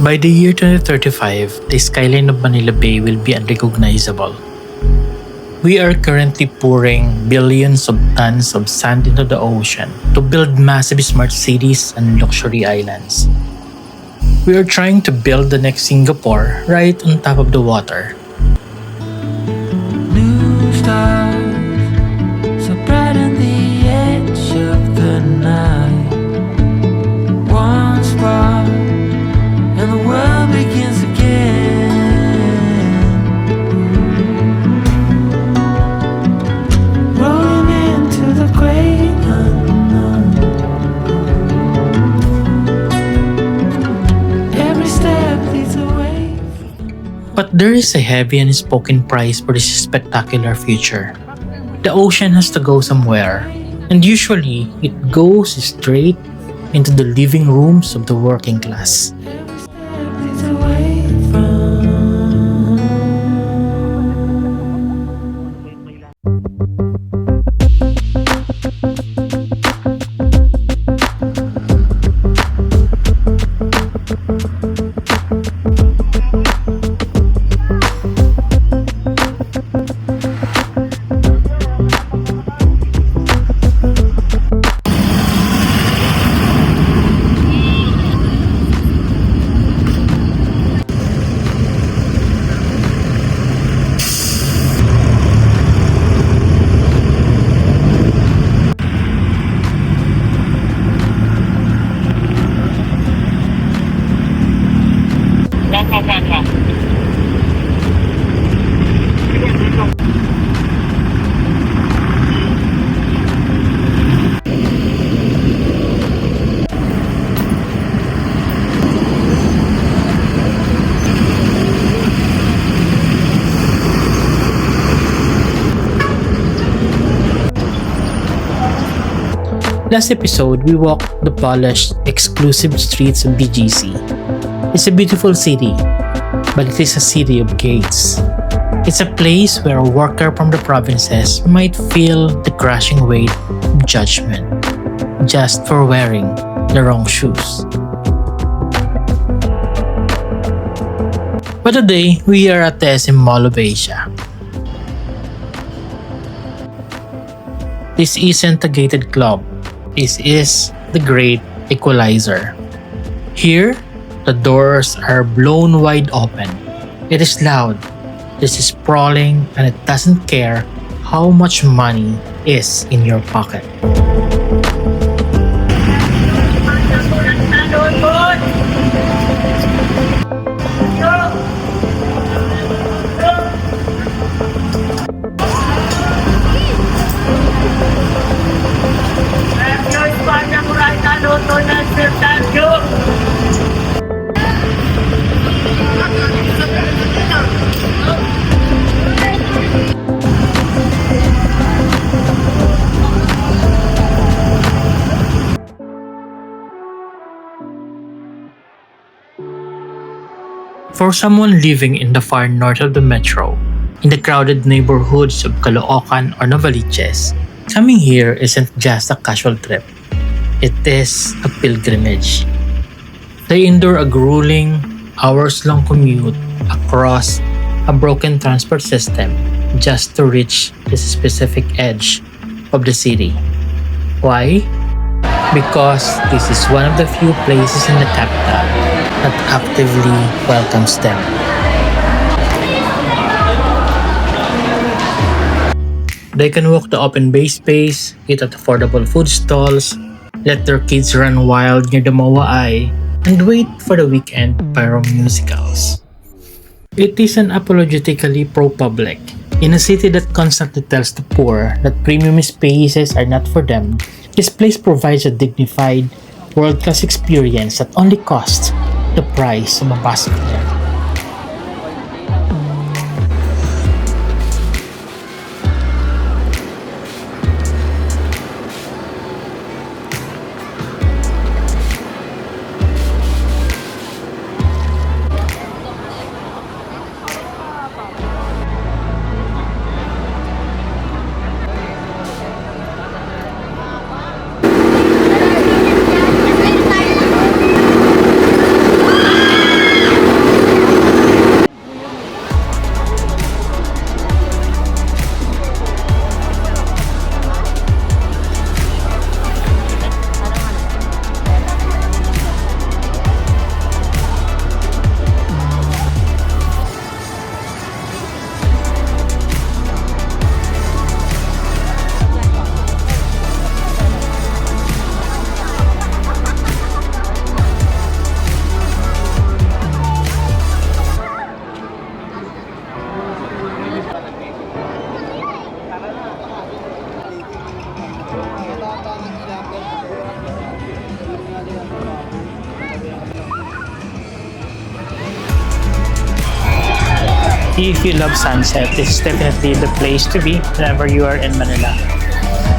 By the year 2035, the skyline of Manila Bay will be unrecognizable. We are currently pouring billions of tons of sand into the ocean to build massive smart cities and luxury islands. We are trying to build the next Singapore right on top of the water. New stars so bright on the edge of the night. One spark and the world begins again. Rolling into the great unknown. Every step leads away. But there is a heavy unspoken price for this spectacular future. The ocean has to go somewhere, and usually it goes straight into the living rooms of the working class. Every step leads away from. Last episode, we walked the polished, exclusive streets of BGC. It's a beautiful city, but it is a city of gates. It's a place where a worker from the provinces might feel the crushing weight of judgment just for wearing the wrong shoes. But today, we are at the SM Mall of Asia. This isn't a gated club. This is the Great Equalizer. Here, the doors are blown wide open. It is loud, this is sprawling, and it doesn't care how much money is in your pocket. For someone living in the far north of the metro, in the crowded neighborhoods of Caloocan or Novaliches, coming here isn't just a casual trip. It is a pilgrimage. They endure a grueling, hours-long commute across a broken transport system just to reach this specific edge of the city. Why? Because this is one of the few places in the capital that actively welcomes them. They can walk the open bay space, eat at affordable food stalls, let their kids run wild near the MOA, and wait for the weekend pyro musicals. It is an apologetically pro-public. In a city that constantly tells the poor that premium spaces are not for them, this place provides a dignified, world-class experience that only costs the price of a passenger. If you love sunset, this is definitely the place to be whenever you are in Manila.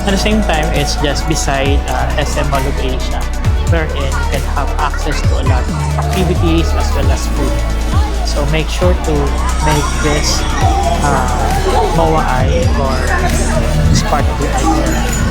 At the same time, it's just beside SM Mall of Asia, wherein you can have access to a lot of activities as well as food. So make sure to make this MOA eye or this part of your itinerary.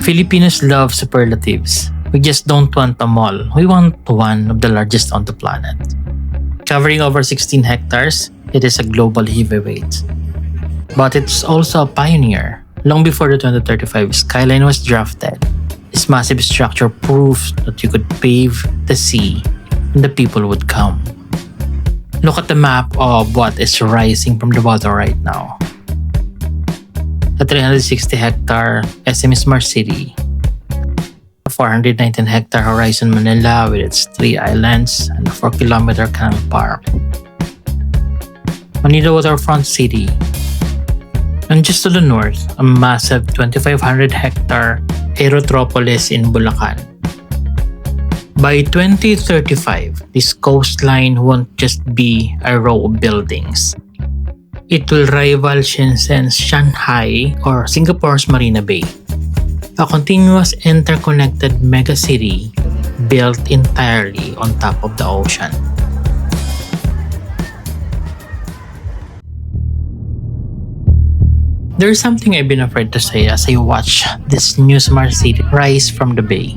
Filipinos love superlatives. We just don't want a mall. We want one of the largest on the planet. Covering over 16 hectares, it is a global heavyweight. But it's also a pioneer. Long before the 2035 skyline was drafted, this massive structure proved that you could pave the sea and the people would come. Look at the map of what is rising from the water right now. A 360 hectare SM Smart City, a 419 hectare Horizon Manila with its 3 islands and a 4-kilometer canal park, Manila Waterfront City, and just to the north, a massive 2,500 hectare Aerotropolis in Bulacan. By 2035, this coastline won't just be a row of buildings. It will rival Shenzhen's Shanghai or Singapore's Marina Bay. A continuous interconnected megacity built entirely on top of the ocean. There's something I've been afraid to say as I watch this new smart city rise from the bay.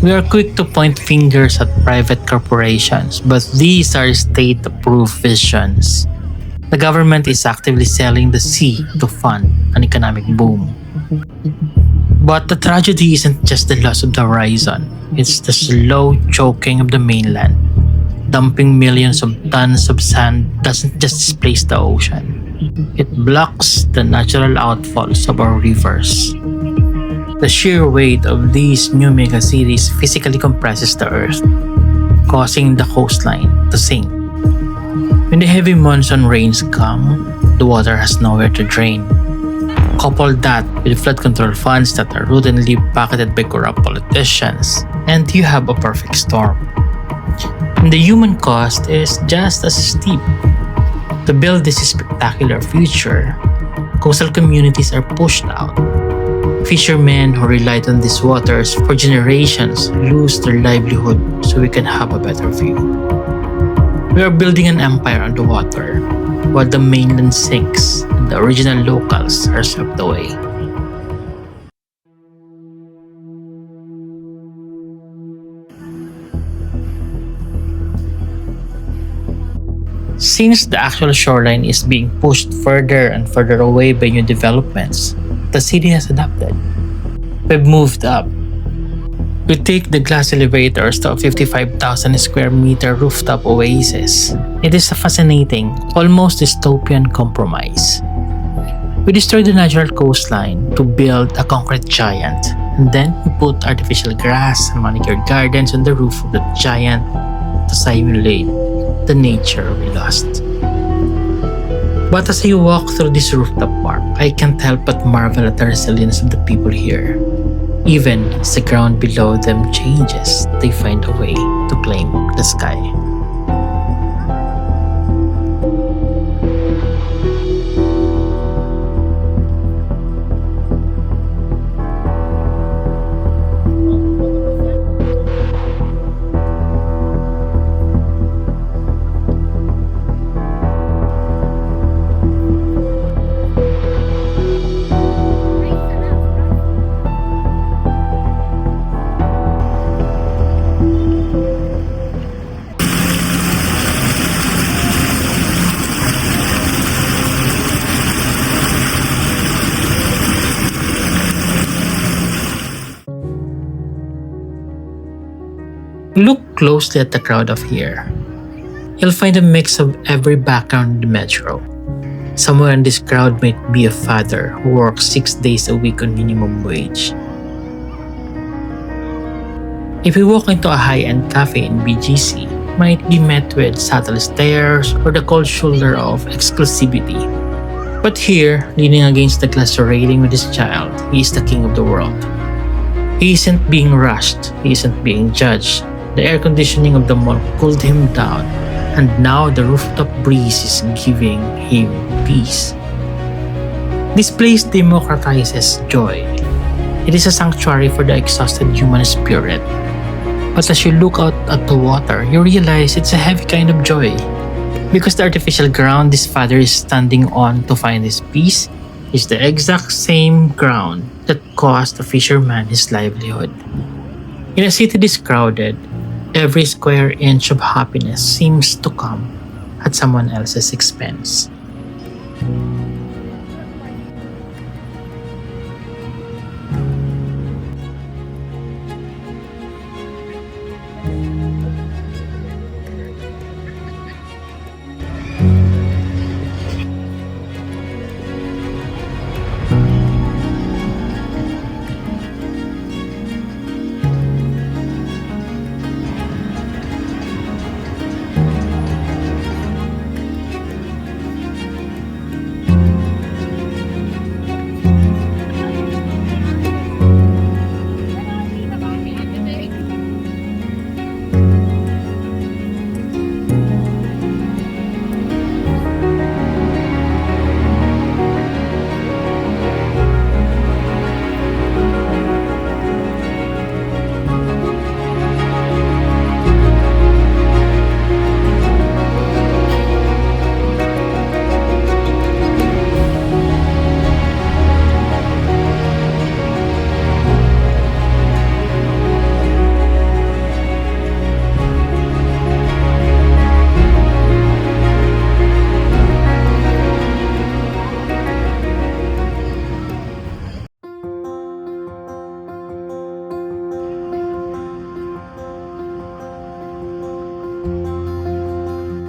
We are quick to point fingers at private corporations, but these are state-approved visions. The government is actively selling the sea to fund an economic boom. But the tragedy isn't just the loss of the horizon, it's the slow choking of the mainland. Dumping millions of tons of sand doesn't just displace the ocean, it blocks the natural outfalls of our rivers. The sheer weight of these new megacities physically compresses the earth, causing the coastline to sink. When the heavy monsoon rains come, the water has nowhere to drain. Couple that with flood control funds that are routinely pocketed by corrupt politicians, and you have a perfect storm. And the human cost is just as steep. To build this spectacular future, coastal communities are pushed out. Fishermen who relied on these waters for generations lose their livelihood so we can have a better view. We are building an empire on the water, while the mainland sinks and the original locals are swept away. Since the actual shoreline is being pushed further and further away by new developments, the city has adapted. We've moved up. We take the glass elevators to a 55,000 square meter rooftop oasis. It is a fascinating, almost dystopian compromise. We destroy the natural coastline to build a concrete giant, and then we put artificial grass and manicured gardens on the roof of the giant to simulate the nature we lost. But as I walk through this rooftop park, I can't help but marvel at the resilience of the people here. Even as the ground below them changes, they find a way to claim the sky. Look closely at the crowd of here. You'll find a mix of every background in the metro. Somewhere in this crowd might be a father who works 6 days a week on minimum wage. If you walk into a high-end cafe in BGC, you might be met with subtle stares or the cold shoulder of exclusivity. But here, leaning against the glass railing with his child, he is the king of the world. He isn't being rushed, he isn't being judged. The air conditioning of the mall cooled him down, and now the rooftop breeze is giving him peace. This place democratizes joy. It is a sanctuary for the exhausted human spirit. But as you look out at the water, you realize it's a heavy kind of joy. Because the artificial ground this father is standing on to find his peace is the exact same ground that cost the fisherman his livelihood. In a city this crowded, every square inch of happiness seems to come at someone else's expense.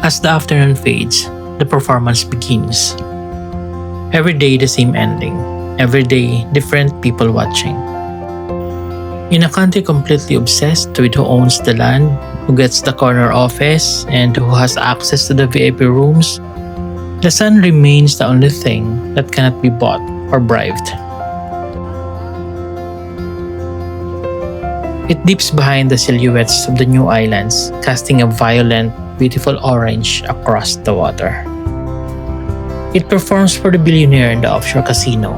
As the afternoon fades, the performance begins. Every day the same ending. Every day different people watching. In a country completely obsessed with who owns the land, who gets the corner office, and who has access to the VIP rooms, the sun remains the only thing that cannot be bought or bribed. It dips behind the silhouettes of the new islands, casting a violent, beautiful orange across the water. It performs for the billionaire in the offshore casino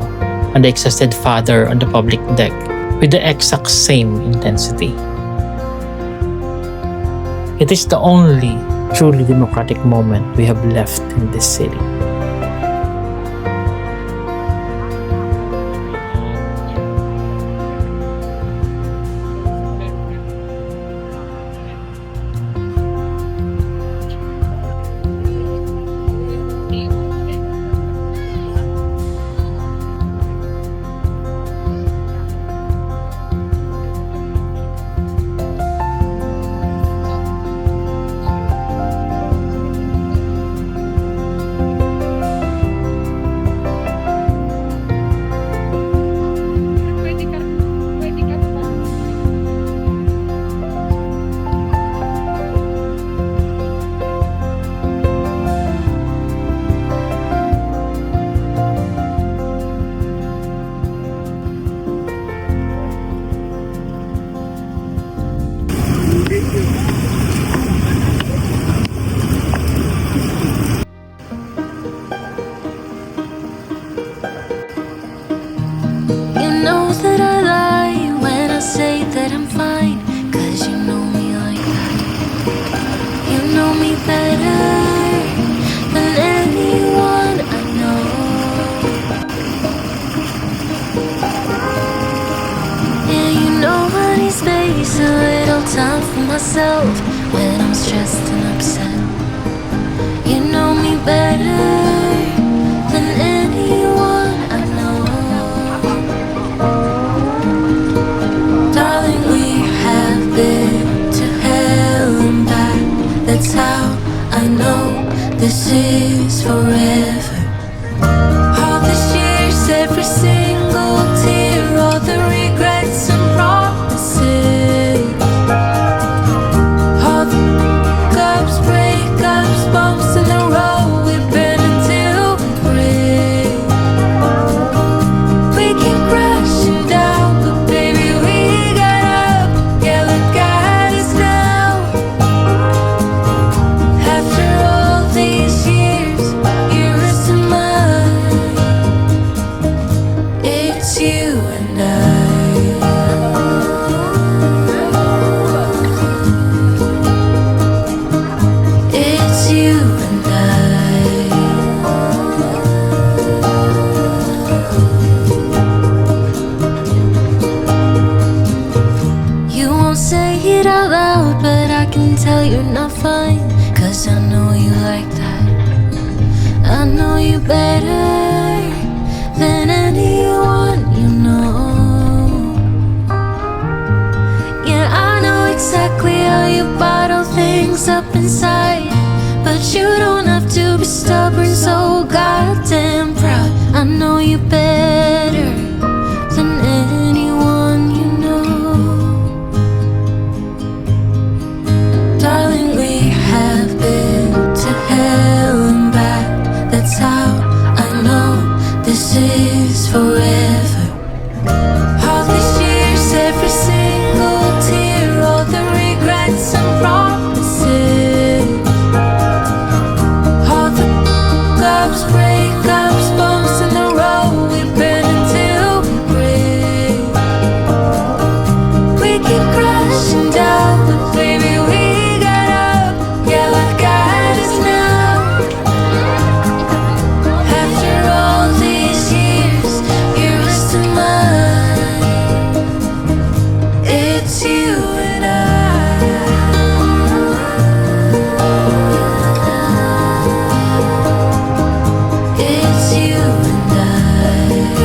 and the exhausted father on the public deck with the exact same intensity. It is the only truly democratic moment we have left in this city. You know that I lie when I say that I'm fine, 'cause you know me like that. You know me better than anyone I know. Yeah, you know I need space, a little time for myself when I'm stressed and upset. You know me better than anyone I know. Darling, we have been to hell. this is forever. All these years, every single tear, all the regrets and promises, all the ups, breakups, bumps in the road, we bend until we break. We keep crashing down, but baby we got up. Yeah, what got us now? After all these years, you're resting mine. It's you and it's you and it's you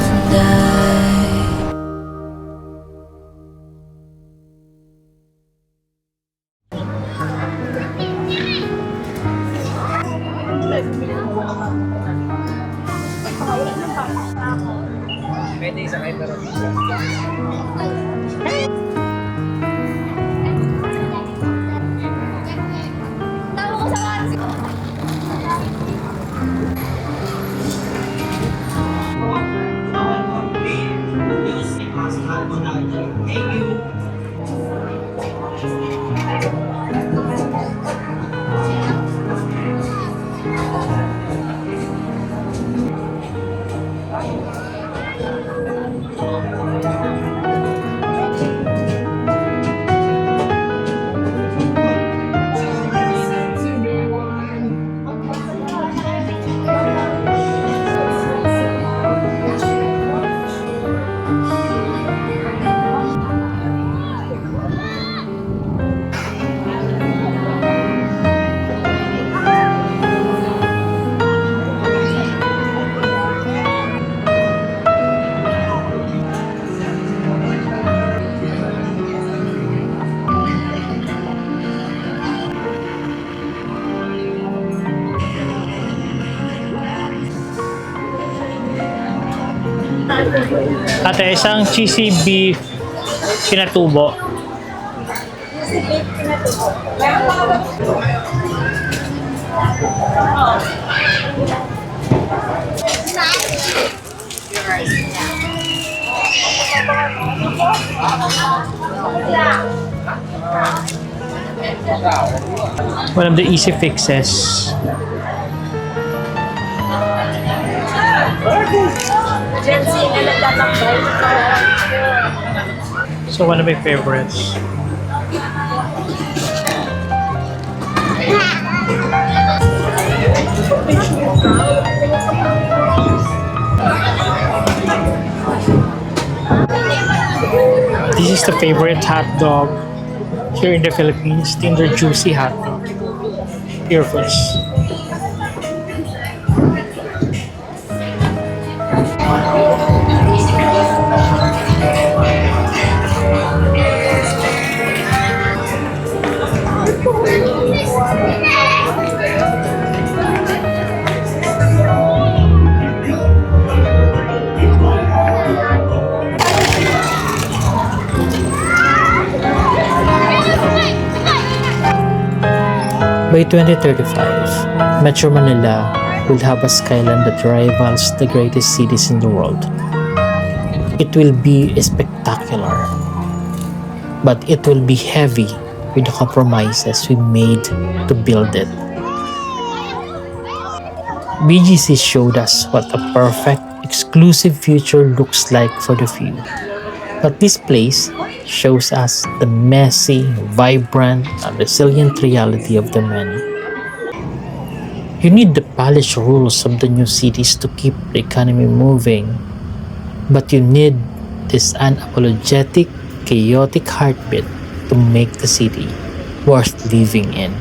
and I. Ate, isang cheesy beef pinatubo. One of the easy fixes. So one of my favorites. This is the favorite hot dog here in the Philippines, tender juicy hot dog. Here first. By 2035, Metro Manila will have a skyline that rivals the greatest cities in the world. It will be spectacular, but it will be heavy with the compromises we made to build it. BGC showed us what a perfect, exclusive future looks like for the few. But this place shows us the messy, vibrant, and resilient reality of the many. You need the polished rules of the new cities to keep the economy moving, but you need this unapologetic, chaotic heartbeat to make the city worth living in.